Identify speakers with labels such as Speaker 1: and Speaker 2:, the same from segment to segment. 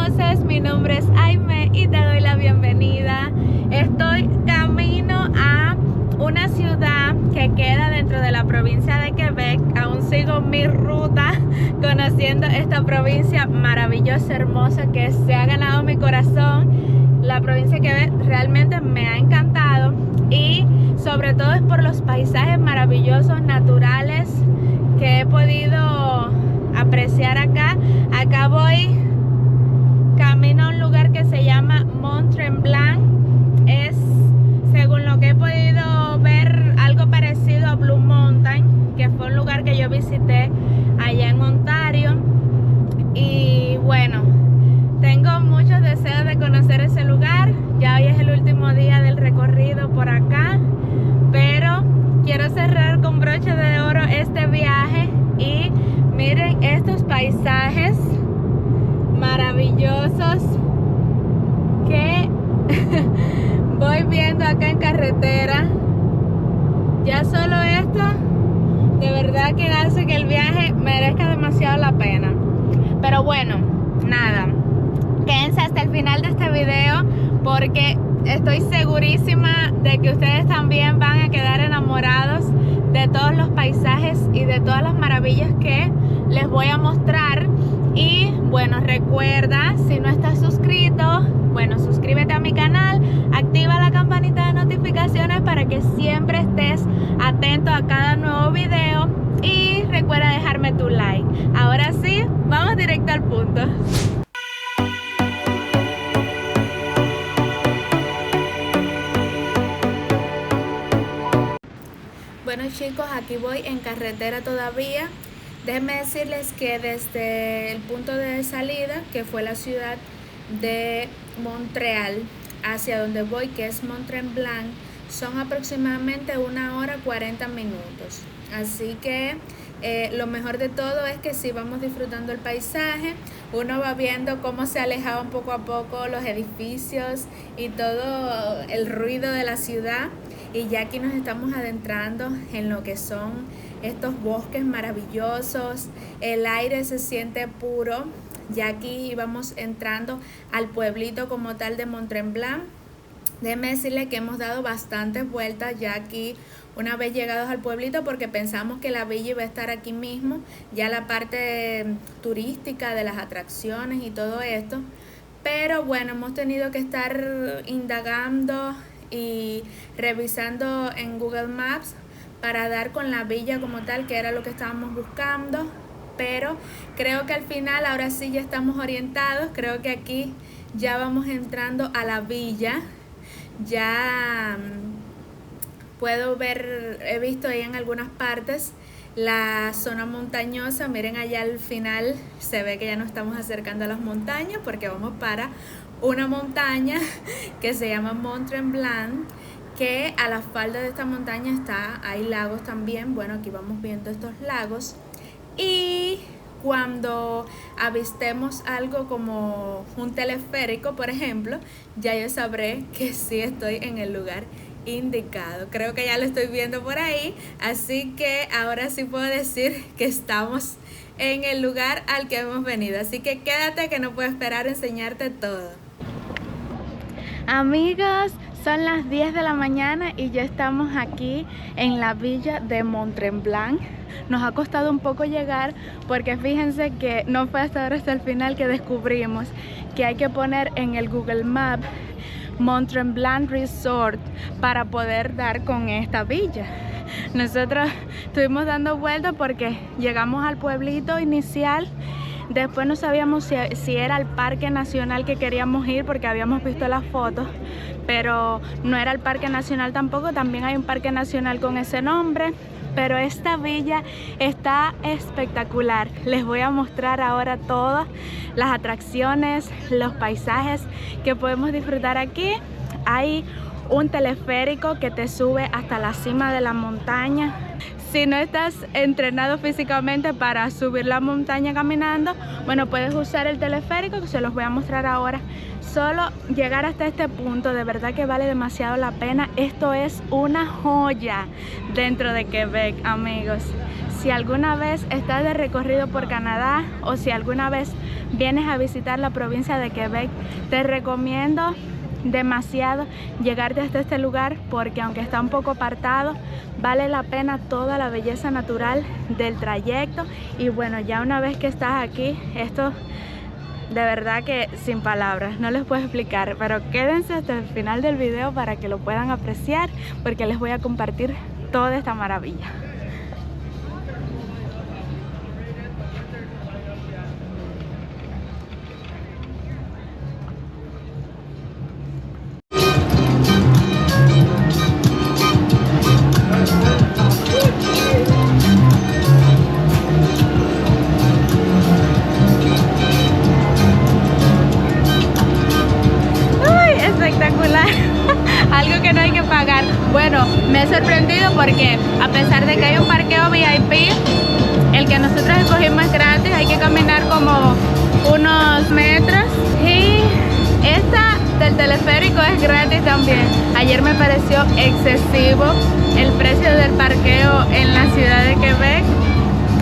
Speaker 1: conoces, mi nombre es Aime y te doy la bienvenida. Estoy camino a una ciudad que queda dentro de la provincia de Quebec. Aún sigo mi ruta conociendo esta provincia maravillosa, hermosa, que se ha ganado mi corazón. La provincia de Quebec realmente me ha encantado y sobre todo es por los paisajes maravillosos, naturales que he podido apreciar acá. Acá voy camino a un lugar que se llama Mont-Tremblant. Es, según lo que he podido ver, algo parecido a Blue Mountain, que fue un lugar que yo visité allá en Ontario. Y bueno, tengo muchos deseos de conocer ese lugar. Ya hoy es el último día del recorrido por acá, pero quiero cerrar con broche de oro este viaje. Y miren estos paisajes maravillosos que voy viendo acá en carretera. Ya solo esto de verdad que hace que el viaje merezca demasiado la pena. Pero bueno, nada, quédense hasta el final de este video porque estoy segurísima de que ustedes también van a quedar enamorados de todos los paisajes y de todas las maravillas que les voy a mostrar. Y bueno, recuerda, si no estás suscrito, bueno, suscríbete a mi canal, activa la campanita de notificaciones para que siempre estés atento a cada nuevo video y recuerda dejarme tu like. Ahora sí, vamos directo al punto. Bueno chicos, aquí voy en carretera todavía. Déjenme decirles que desde el punto de salida, que fue la ciudad de Montreal, hacia donde voy, que es Mont-Tremblant, son aproximadamente 1 hora 40 minutos. Así que lo mejor de todo es que si vamos disfrutando el paisaje, uno va viendo cómo se alejaban poco a poco los edificios y todo el ruido de la ciudad. Y ya aquí nos estamos adentrando en lo que son estos bosques maravillosos. El aire se siente puro. Ya aquí vamos entrando al pueblito como tal de Mont-Tremblant. Déjenme decirles que hemos dado bastantes vueltas ya aquí una vez llegados al pueblito, porque pensamos que la villa iba a estar aquí mismo, ya la parte turística de las atracciones y todo esto. Pero bueno, hemos tenido que estar indagando y revisando en Google Maps para dar con la villa como tal, que era lo que estábamos buscando. Pero creo que al final ahora sí ya estamos orientados. Creo que aquí ya vamos entrando a la villa. Ya puedo ver, he visto ahí en algunas partes la zona montañosa. Miren allá al final se ve que ya nos estamos acercando a las montañas, porque vamos para una montaña que se llama Mont-Tremblant, que a la falda de esta montaña hay lagos también. Bueno, aquí vamos viendo estos lagos. Y cuando avistemos algo como un teleférico, por ejemplo, ya yo sabré que sí estoy en el lugar indicado. Creo que ya lo estoy viendo por ahí, así que ahora sí puedo decir que estamos en el lugar al que hemos venido. Así que quédate, que no puedo esperar a enseñarte todo. Amigos, son las 10 de la mañana y ya estamos aquí en la villa de Mont-Tremblant. Nos ha costado un poco llegar porque fíjense que no fue hasta ahora, hasta el final, que descubrimos que hay que poner en el Google Maps Mont-Tremblant Resort para poder dar con esta villa. Nosotros estuvimos dando vueltas porque llegamos al pueblito inicial. Después no sabíamos si era el parque nacional que queríamos ir, porque habíamos visto las fotos, pero no era el parque nacional tampoco. También hay un parque nacional con ese nombre, pero esta villa está espectacular. Les voy a mostrar ahora todas las atracciones, los paisajes que podemos disfrutar aquí. Hay un teleférico que te sube hasta la cima de la montaña. Si no estás entrenado físicamente para subir la montaña caminando, bueno, puedes usar el teleférico, que se los voy a mostrar ahora. Solo llegar hasta este punto de verdad que vale demasiado la pena. Esto es una joya dentro de Quebec, amigos. si alguna vez estás de recorrido por Canadá o si alguna vez vienes a visitar la provincia de Quebec, te recomiendo demasiado llegarte hasta este lugar, porque aunque está un poco apartado, vale la pena toda la belleza natural del trayecto. Y bueno, ya una vez que estás aquí, esto de verdad que sin palabras, no les puedo explicar, pero quédense hasta el final del video para que lo puedan apreciar, porque les voy a compartir toda esta maravilla. Espectacular. Algo que no hay que pagar. Bueno, me he sorprendido porque a pesar de que hay un parqueo VIP, el que nosotros escogimos es gratis. Hay que caminar como unos metros, y esta del teleférico es gratis también. Ayer me pareció excesivo el precio del parqueo en la ciudad de Quebec.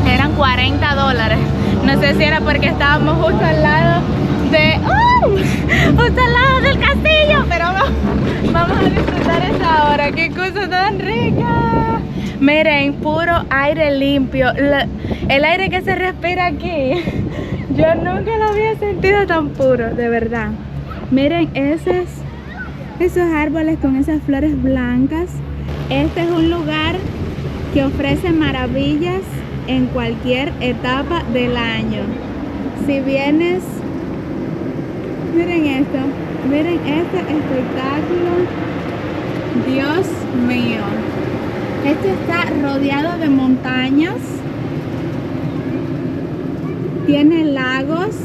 Speaker 1: Eran $40. No sé si era porque estábamos justo al lado de... justo al lado del castillo, pero vamos a disfrutar esa hora. ¡Qué cosa tan rica! Miren, puro aire limpio. El aire que se respira aquí, yo nunca lo había sentido tan puro, de verdad. Miren esos árboles con esas flores blancas. Este es un lugar que ofrece maravillas en cualquier etapa del año. Si vienes, miren esto, miren este espectáculo. Dios mío, esto está rodeado de montañas, tiene lagos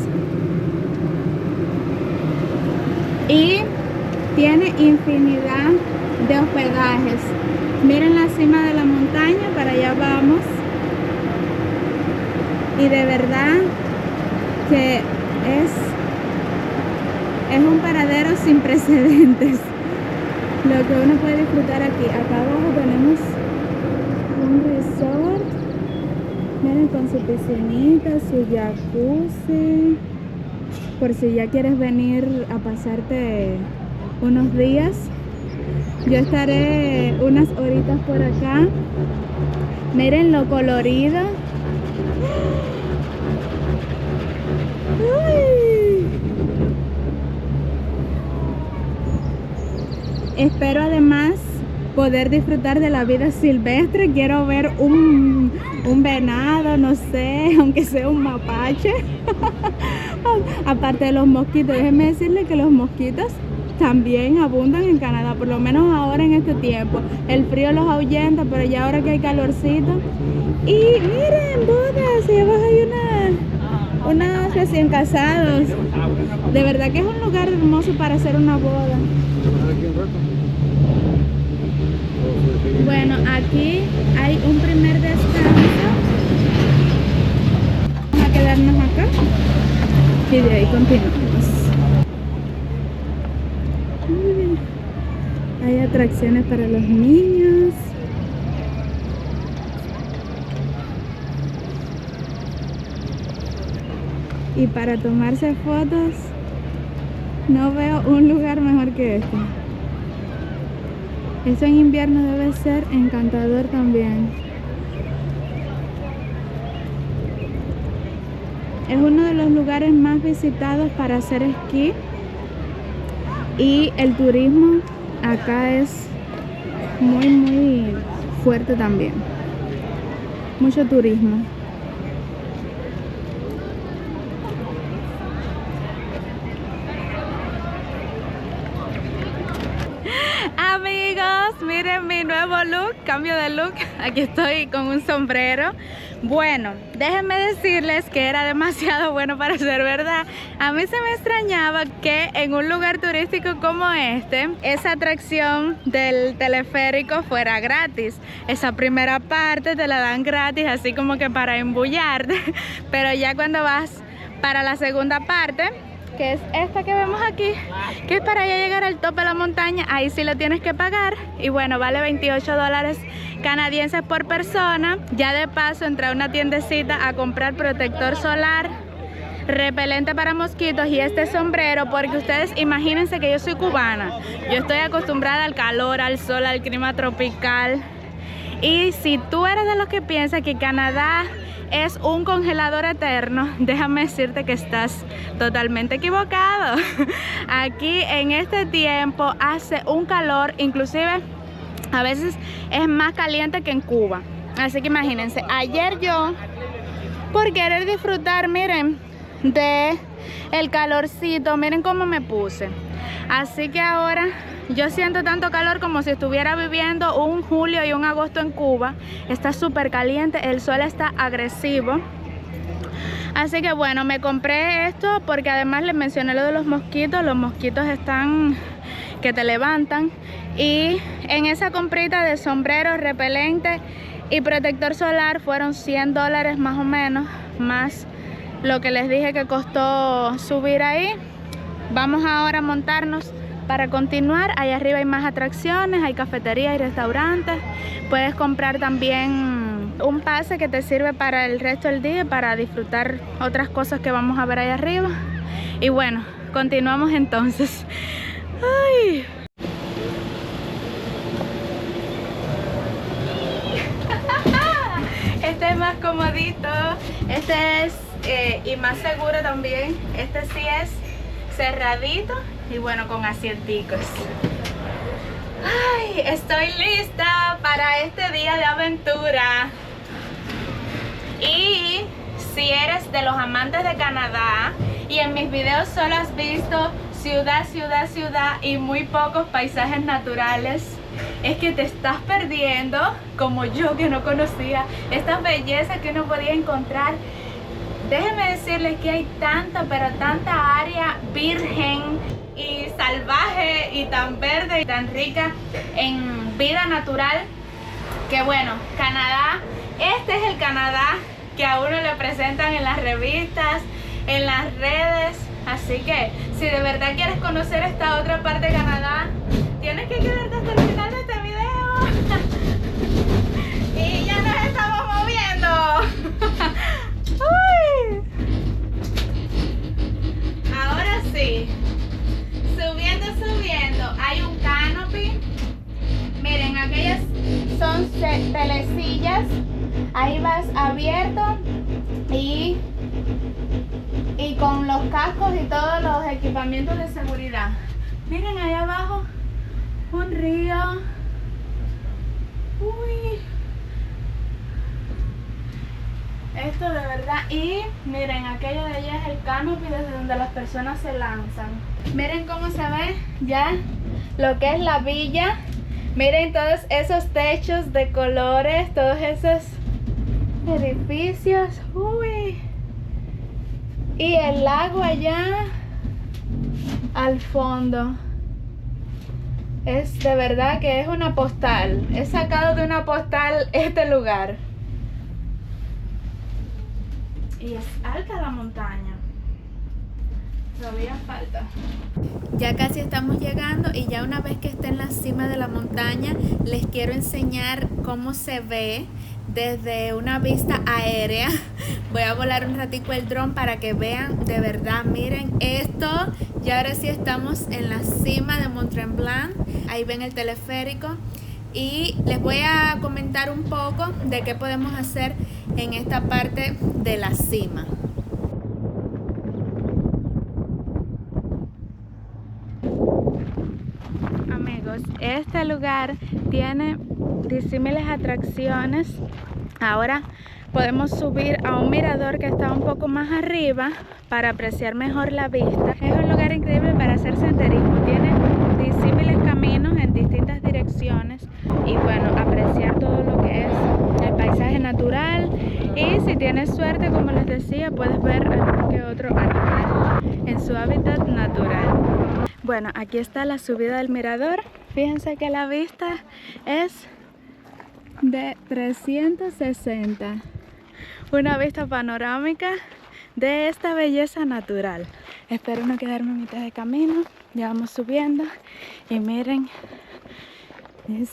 Speaker 1: y tiene infinidad de hospedajes. Miren la cima de la montaña, para allá vamos. Y de verdad que es un paradero sin precedentes lo que uno puede disfrutar aquí. Acá abajo tenemos un resort, miren, con su piscinita, su jacuzzi, por si ya quieres venir a pasarte unos días. Yo estaré unas horitas por acá. Miren lo colorido. Espero además poder disfrutar de la vida silvestre. Quiero ver un venado, no sé, aunque sea un mapache. Aparte de los mosquitos, déjenme decirle que los mosquitos también abundan en Canadá, por lo menos ahora en este tiempo. El frío los ahuyenta, pero ya ahora que hay calorcito. Y miren, bodas, y abajo hay unas recién casados. De verdad que es un lugar hermoso para hacer una boda. Bueno, aquí hay un primer descanso. Vamos a quedarnos acá y de ahí continuamos. Hay atracciones para los niños. Y para tomarse fotos, no veo un lugar mejor que este. Eso en invierno debe ser encantador también. Es uno de los lugares más visitados para hacer esquí. Y el turismo acá es muy fuerte también. Mucho turismo. Amigos, miren mi nuevo look, cambio de look. Aquí estoy con un sombrero. Bueno, déjenme decirles que era demasiado bueno para ser verdad. A mí se me extrañaba que en un lugar turístico como este, esa atracción del teleférico fuera gratis. Esa primera parte te la dan gratis, así como que para embullarte. Pero ya cuando vas para la segunda parte, que es esta que vemos aquí, que es para ya llegar al tope de la montaña. Ahí sí lo tienes que pagar y bueno, vale 28 dólares canadienses por persona. Ya de paso entré a una tiendecita a comprar protector solar, repelente para mosquitos y este sombrero, porque ustedes imagínense que yo soy cubana, yo estoy acostumbrada al calor, al sol, al clima tropical. Y si tú eres de los que piensa que Canadá es un congelador eterno, déjame decirte que estás totalmente equivocado. Aquí en este tiempo hace un calor, inclusive a veces es más caliente que en Cuba. Así que imagínense, ayer yo, por querer disfrutar, miren, de el calorcito, miren cómo me puse. Así que ahora yo siento tanto calor como si estuviera viviendo un julio y un agosto en Cuba. Está súper caliente, el sol está agresivo. Así que bueno, me compré esto porque además les mencioné lo de los mosquitos. Los mosquitos están que te levantan. Y en esa comprita de sombrero, repelente y protector solar fueron 100 dólares más o menos, más lo que les dije que costó subir ahí. Vamos ahora a montarnos para continuar. Allá arriba hay más atracciones, hay cafeterías y restaurantes. Puedes comprar también un pase que te sirve para el resto del día, para disfrutar otras cosas que vamos a ver allá arriba. Y bueno, continuamos entonces. Ay. Este es más comodito, este es y más seguro también. Este sí es cerradito y bueno, con asienticos. Ay, estoy lista para este día de aventura. Y si eres de los amantes de Canadá y en mis videos solo has visto ciudad, ciudad, ciudad y muy pocos paisajes naturales, es que te estás perdiendo, como yo que no conocía, esta belleza que uno podía encontrar. Déjenme decirles que hay tanta, pero tanta área virgen y salvaje y tan verde y tan rica en vida natural, que bueno, Canadá, este es el Canadá que a uno le presentan en las revistas, en las redes. Así que si de verdad quieres conocer esta otra parte de Canadá, tienes que quedarte hasta el final de este video. Y ya nos estamos moviendo. Uy. Ahora sí, subiendo, hay un canopy. Miren, aquellas son telesillas. Ahí vas abierto y con los cascos y todos los equipamientos de seguridad. Miren allá abajo, un río. Uy. Esto de verdad. Y miren, aquello de allá es el canopy desde donde las personas se lanzan. Miren cómo se ve ya lo que es la villa. Miren todos esos techos de colores, todos esos edificios. Uy. Y el lago allá al fondo. Es de verdad que es una postal. He sacado de una postal este lugar. Y es alta la montaña. Todavía falta. Ya casi estamos llegando y ya una vez que esté en la cima de la montaña, les quiero enseñar cómo se ve desde una vista aérea. Voy a volar un ratico el dron para que vean de verdad. Miren esto. Y ahora sí estamos en la cima de Mont Tremblant. Ahí ven el teleférico. Y les voy a comentar un poco de qué podemos hacer en esta parte de la cima. Amigos, este lugar tiene disímiles atracciones. Ahora podemos subir a un mirador que está un poco más arriba para apreciar mejor la vista. Es un lugar increíble para hacer senderismo. Tiene disímiles caminos en distintas direcciones y bueno, apreciar todo lo que es el paisaje natural. Y si tienes suerte, como les decía, puedes ver algún que otro animal en su hábitat natural. Bueno, aquí está la subida del mirador. Fíjense que la vista es de 360. Una vista panorámica
Speaker 2: de esta belleza natural. Espero no quedarme a mitad de camino. Ya vamos subiendo y miren, es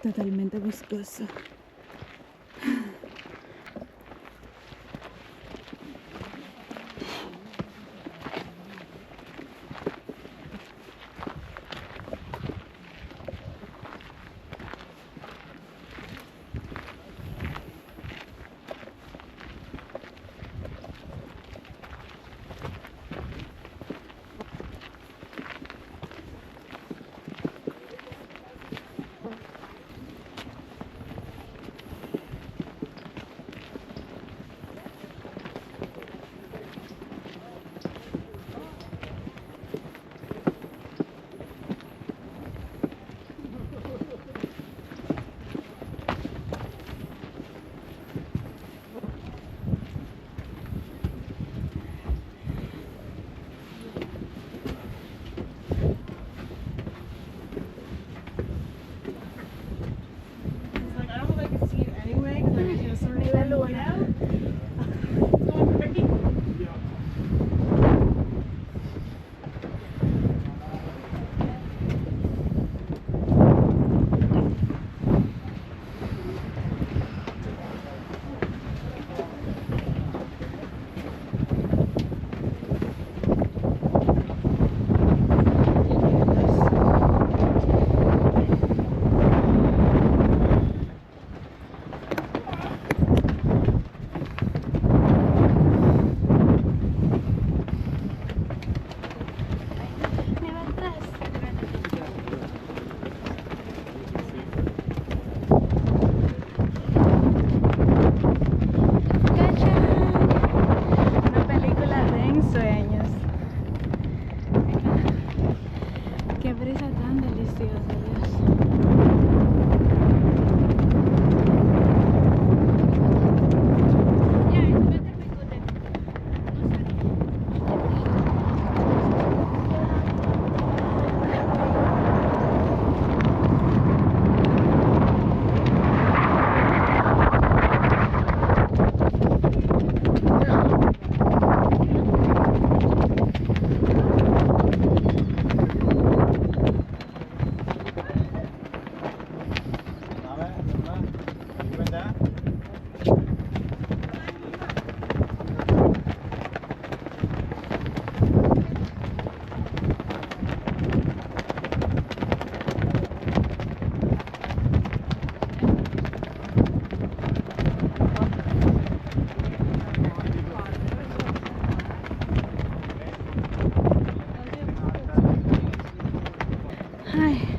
Speaker 2: totalmente boscoso.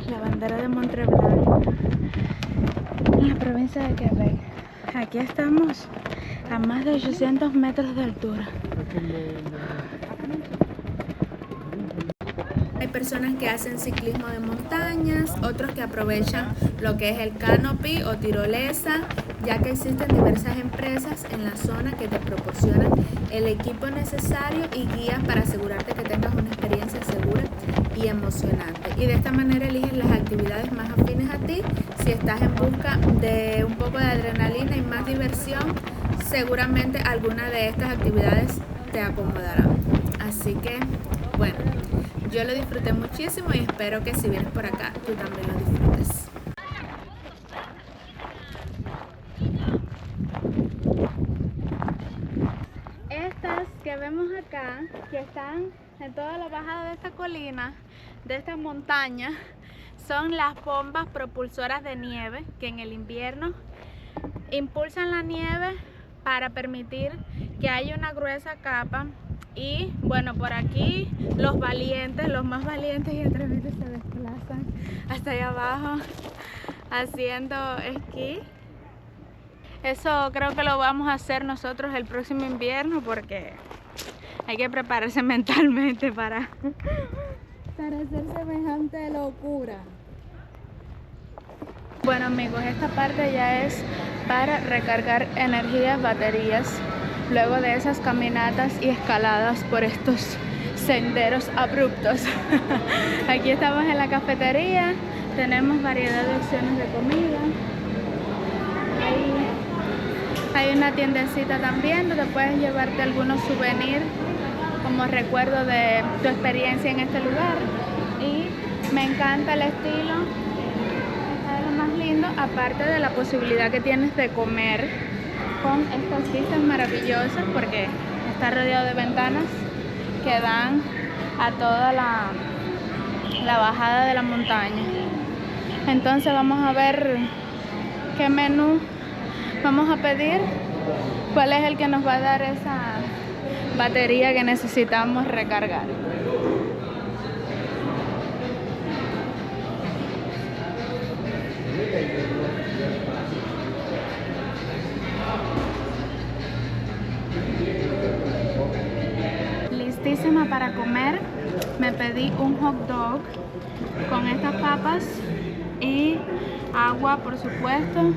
Speaker 2: La bandera de Mont-Tremblant en la provincia de Quebec. Aquí estamos a más de 800 metros de altura.
Speaker 1: Hay personas que hacen ciclismo de montañas, otros que aprovechan lo que es el canopy o tirolesa, ya que existen diversas empresas en la zona que te proporcionan el equipo necesario y guías para asegurarte que tengas una experiencia segura y emocionante. Y de esta manera eliges las actividades más afines a ti. Si estás en busca de un poco de adrenalina y más diversión, seguramente alguna de estas actividades te acomodará. Así que, bueno, yo lo disfruté muchísimo y espero que si vienes por acá, tú también lo disfrutes.
Speaker 2: Estas que vemos acá, que están en toda la bajada de esta colina, de esta montaña, son las bombas propulsoras de nieve que en el invierno impulsan la nieve para permitir que haya una gruesa capa. Y bueno, por aquí los valientes, los más valientes y atrevidos se desplazan hasta allá abajo haciendo esquí. Eso creo que lo vamos a hacer nosotros el próximo invierno porque hay que prepararse mentalmente para hacer semejante locura. Bueno amigos, esta parte ya es para recargar energías, baterías, luego de esas caminatas y escaladas por estos senderos abruptos. Aquí estamos en la cafetería, tenemos variedad de opciones de comida. Hay una tiendecita también donde puedes llevarte algunos souvenirs como recuerdo de tu experiencia en este lugar. Y me encanta el estilo, está de lo más lindo, aparte de la posibilidad que tienes de comer con estas vistas maravillosas, porque está rodeado de ventanas que dan a toda la bajada de la montaña. Entonces vamos a ver qué menú vamos a pedir, cuál es el que nos va a dar esa batería que necesitamos recargar. Listísima para comer. Me pedí un hot dog con estas papas y agua, por supuesto,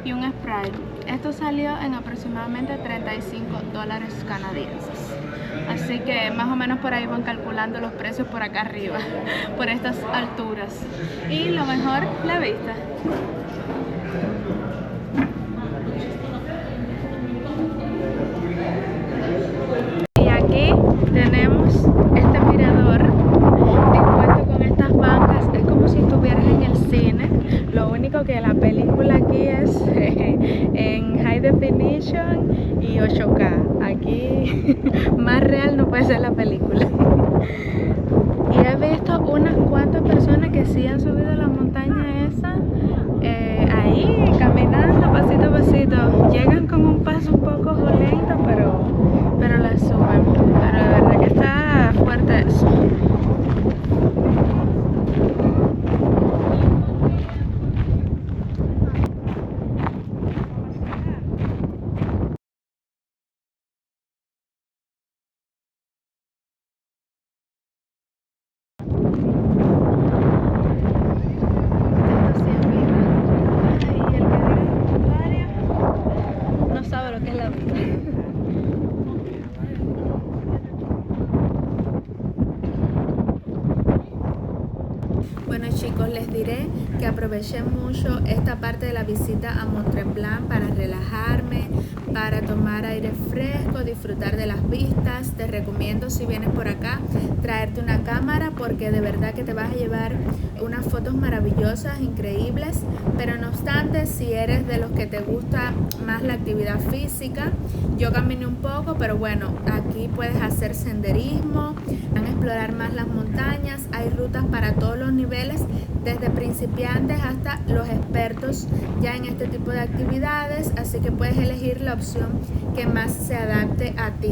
Speaker 2: y un Sprite. Esto salió en aproximadamente $35 canadienses. Así que más o menos por ahí van calculando los precios por acá arriba, por estas alturas. Y lo mejor, la vista. Y aquí tenemos este mirador dispuesto con estas bancas. Es como si estuvieras en el cine. Lo único que la película aquí es en High Definition y 8K. Aquí más real no puede ser la película. Y he visto unas cuantas personas que sí han subido la montaña esa, ahí caminando pasito a pasito. Llegan con un paso un poco lento, pero la suben. Pero de verdad que está fuerte eso.
Speaker 1: Bueno chicos, les diré que aproveché mucho esta parte de la visita a Mont Tremblant para relajarme, para tomar aire fresco, disfrutar de las vistas. Te recomiendo, si vienes por acá, traerte una cámara porque de verdad que te vas a llevar unas fotos maravillosas, increíbles. Pero no obstante, si eres de los que te gusta más la actividad física, yo caminé un poco, pero bueno, aquí puedes hacer senderismo, van a explorar más las montañas. Hay rutas para todos los niveles, desde principiantes hasta los expertos ya en este tipo de actividades, así que puedes elegir la opción que más se adapte a ti.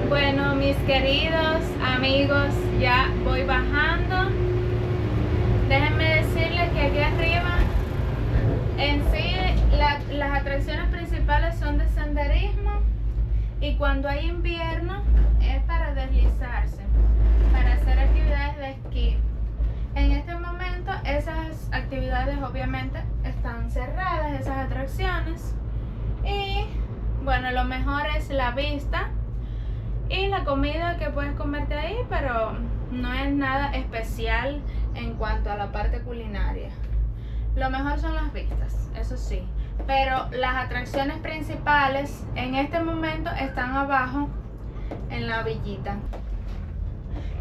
Speaker 2: Bueno, mis queridos amigos, ya voy bajando. Déjenme decirles que aquí arriba en sí las atracciones principales son de senderismo, y cuando hay invierno es para deslizarse, para hacer actividades de esquí. En este momento esas actividades obviamente están cerradas, esas atracciones, y bueno, lo mejor es la vista y la comida que puedes comerte ahí, pero no es nada especial en cuanto a la parte culinaria. Lo mejor son las vistas, eso sí, pero las atracciones principales en este momento están abajo en la villita.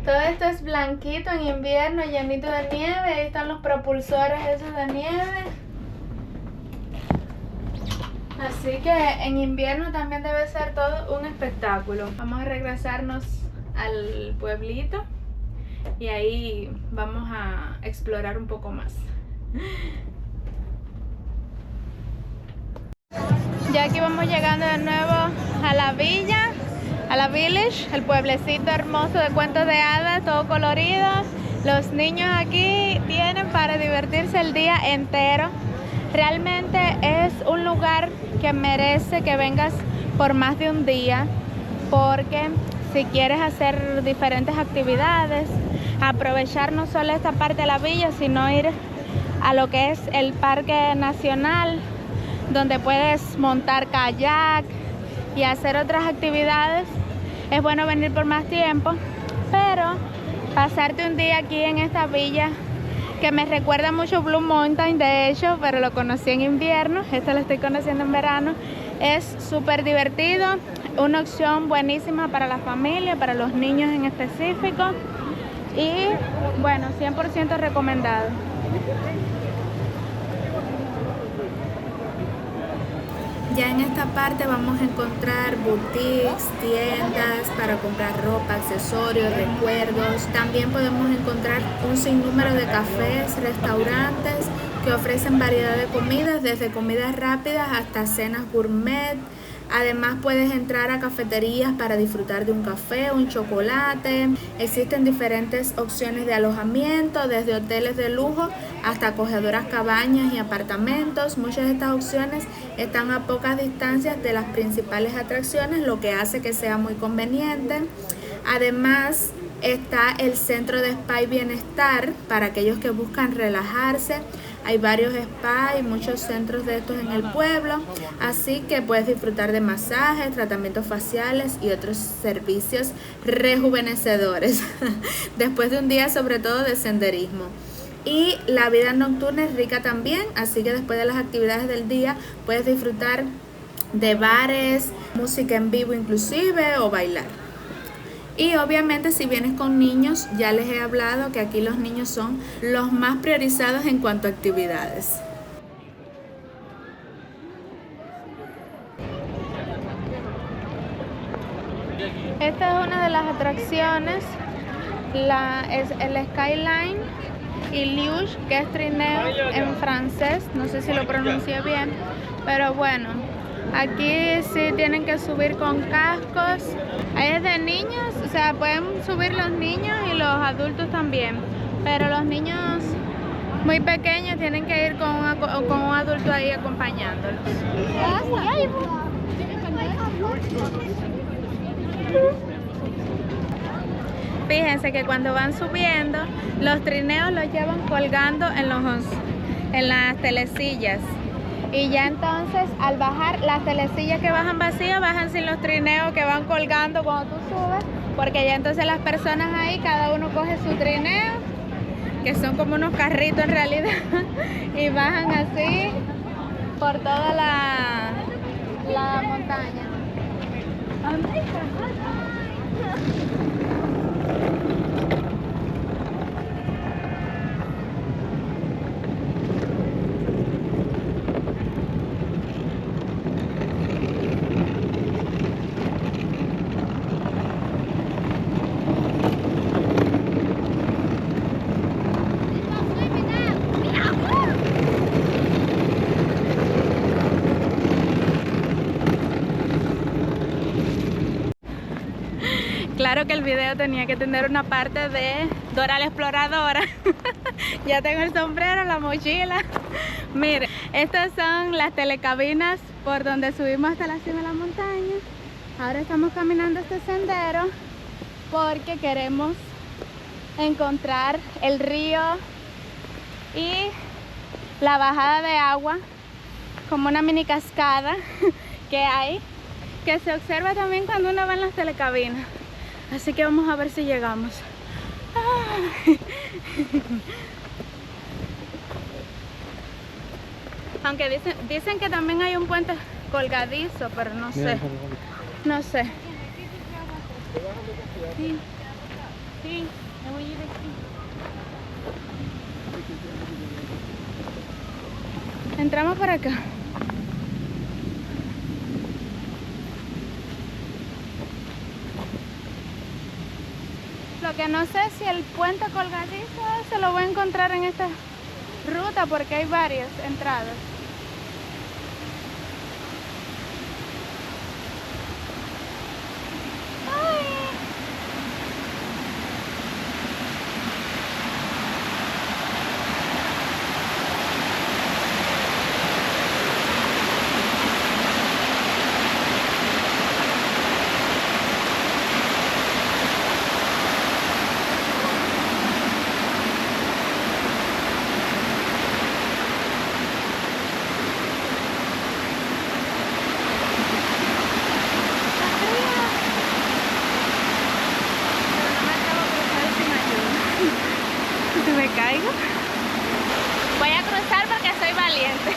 Speaker 2: Todo esto es blanquito en invierno, llenito de nieve. Ahí están los propulsores esos de nieve. Así que en invierno también debe ser todo un espectáculo. Vamos a regresarnos al pueblito y ahí vamos a explorar un poco más. Ya aquí vamos llegando de nuevo a la villa, a la village, el pueblecito hermoso de cuentos de hadas, todo colorido. Los niños aquí tienen para divertirse el día entero. Realmente es un lugar que merece que vengas por más de un día, porque si quieres hacer diferentes actividades, aprovechar no solo esta parte de la villa, sino ir a lo que es el Parque Nacional, donde puedes montar kayak y hacer otras actividades. Es bueno venir por más tiempo, pero pasarte un día aquí en esta villa, que me recuerda mucho Blue Mountain de hecho, pero lo conocí en invierno, esto lo estoy conociendo en verano, Es súper divertido, una opción buenísima para la familia, para los niños en específico. Y bueno, 100% recomendado.
Speaker 1: Ya en esta parte vamos a encontrar boutiques, tiendas para comprar ropa, accesorios, recuerdos. También podemos encontrar un sinnúmero de cafés, restaurantes que ofrecen variedad de comidas, desde comidas rápidas hasta cenas gourmet. Además puedes entrar a cafeterías para disfrutar de un café, un chocolate. Existen diferentes opciones de alojamiento, desde hoteles de lujo hasta acogedoras cabañas y apartamentos. Muchas de estas opciones están a pocas distancias de las principales atracciones, lo que hace que sea muy conveniente. Además está el centro de spa y bienestar para aquellos que buscan relajarse. Hay varios spas y muchos centros de estos en el pueblo, así que puedes disfrutar de masajes, tratamientos faciales y otros servicios rejuvenecedores después de un día sobre todo de senderismo. Y la vida nocturna es rica también, así que después de las actividades del día puedes disfrutar de bares, música en vivo inclusive o bailar. Y obviamente si vienes con niños, ya les he hablado que aquí los niños son los más priorizados en cuanto a actividades.
Speaker 2: Esta es una de las atracciones, es el Skyline Illusion, que es trineo en francés, no sé si lo pronuncié bien, pero bueno, aquí sí tienen que subir con cascos. Ahí es de niños, o sea, pueden subir los niños y los adultos también, pero los niños muy pequeños tienen que ir con un adulto ahí acompañándolos. Fíjense que cuando van subiendo, los trineos los llevan colgando en las telesillas. Y ya entonces al bajar, las telesillas que bajan vacías, bajan sin los trineos que van colgando cuando tú subes, porque ya entonces las personas ahí, cada uno coge su trineo, que son como unos carritos en realidad, y bajan así por toda la montaña. Claro que el video tenía que tener una parte de Dora la Exploradora. Ya tengo el sombrero, la mochila. Miren, estas son las telecabinas por donde subimos hasta la cima de la montaña. Ahora estamos caminando este sendero porque queremos encontrar el río y la bajada de agua, como una mini cascada que hay, que se observa también cuando uno va en las telecabinas. Así que vamos a ver si llegamos. Aunque dicen que también hay un puente colgadizo, pero no sé. No sé. Sí, sí, me voy a ir aquí. Entramos por acá. Lo que no sé si el puente colgadizo se lo voy a encontrar en esta ruta porque hay varias entradas. Caigo. Voy a cruzar porque soy valiente.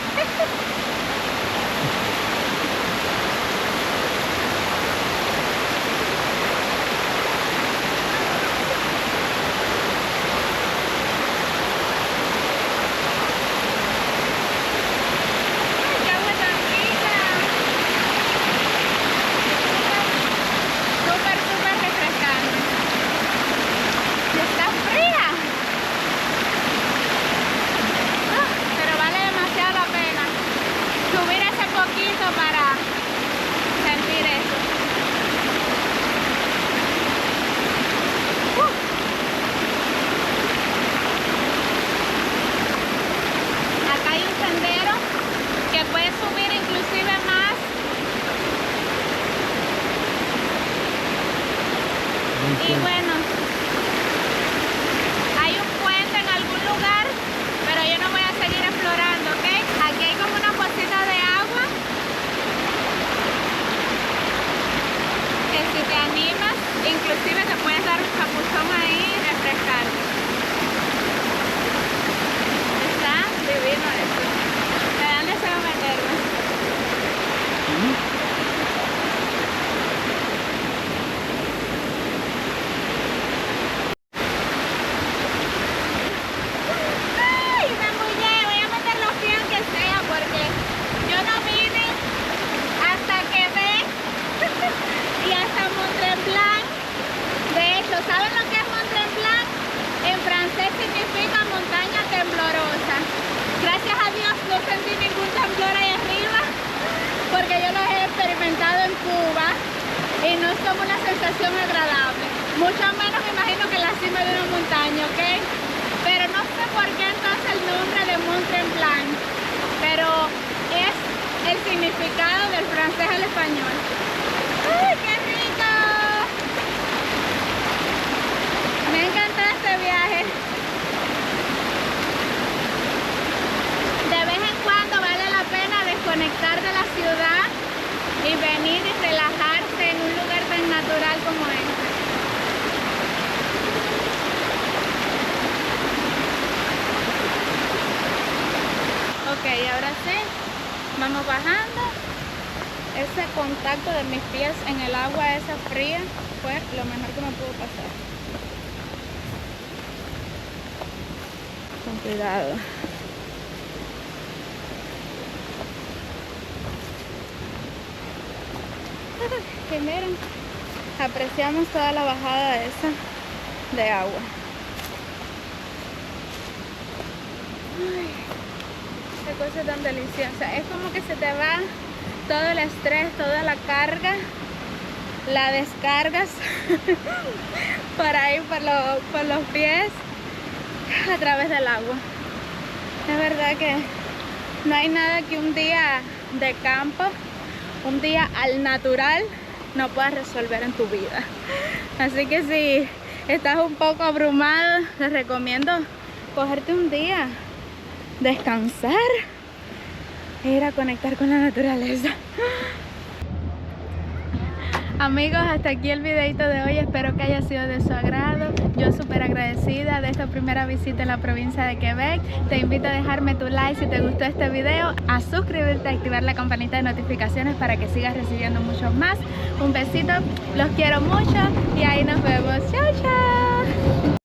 Speaker 2: significa montaña temblorosa. Gracias a Dios no sentí ningún temblor ahí arriba, porque yo lo he experimentado en Cuba y no es como una sensación agradable. Mucho menos me imagino que la cima de una montaña, ¿ok? Pero no sé por qué entonces el nombre de Mont Tremblant, pero es el significado del francés al español. ¡Uy, qué rico! Me encanta este viaje. De vez en cuando vale la pena desconectar de la ciudad y venir y relajarse en un lugar tan natural como este. Ok, ahora sí, vamos bajando. Ese contacto de mis pies en el agua esa fría fue lo mejor que me pudo pasar. Con cuidado. Que miren, apreciamos toda la bajada esa de agua. Ay, qué cosa tan deliciosa. Es como que se te va todo el estrés, toda la carga, la descargas por ahí, por los pies, a través del agua. Es verdad que no hay nada que un día de campo, un día al natural, no puedas resolver en tu vida. Así que si estás un poco abrumado, te recomiendo cogerte un día, descansar e ir a conectar con la naturaleza. Amigos, hasta aquí el videito de hoy, espero que haya sido de su agrado. Yo súper agradecida de esta primera visita en la provincia de Quebec. Te invito a dejarme tu like si te gustó este video, a suscribirte, a activar la campanita de notificaciones para que sigas recibiendo muchos más. Un besito, los quiero mucho y ahí nos vemos. Chao, chao.